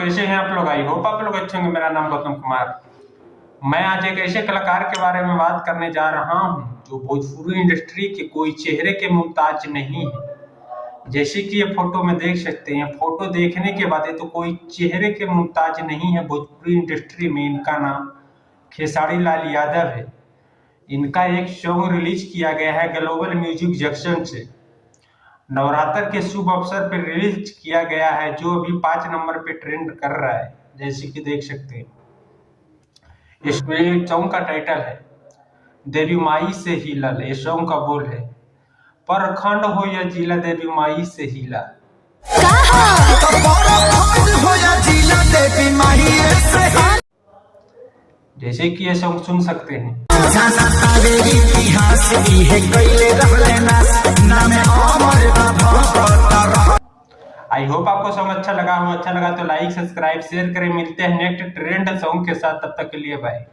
कैसे हैं आप लोग? आई होप आप लोग अच्छे होंगे। मेरा नाम गौतम कुमार। मैं आज एक ऐसे कलाकार के बारे में बात करने जा रहा हूं जो भोजपुरी इंडस्ट्री के कोई चेहरे के मुमताज नहीं है। जैसे कि ये फोटो में देख सकते हैं, फोटो देखने के बाद ये तो कोई चेहरे के मुमताज नहीं है भोजपुरी इंडस्ट्री में। इनका नाम खेसारी लाल यादव है। इनका एक सॉन्ग रिलीज किया गया है ग्लोबल म्यूजिक जंक्शन से। नवरात्र के शुभ अवसर पर रिलीज किया गया है, जो अभी 5 नंबर पे ट्रेंड कर रहा है, जैसे कि देख सकते हैं। इसमें सॉन्ग का टाइटल है देवी माई से हिलल। ये सॉन्ग का बोल है परखंड हो या जिला देवी माई से हिला। जैसे कि ये सॉन्ग सुन सकते हैं। आई होप आपको सॉन्ग अच्छा लगा हो। अच्छा लगा तो लाइक, सब्सक्राइब, शेयर करें। मिलते हैं नेक्स्ट ट्रेंड सॉन्ग के साथ, तब तक के लिए बाय।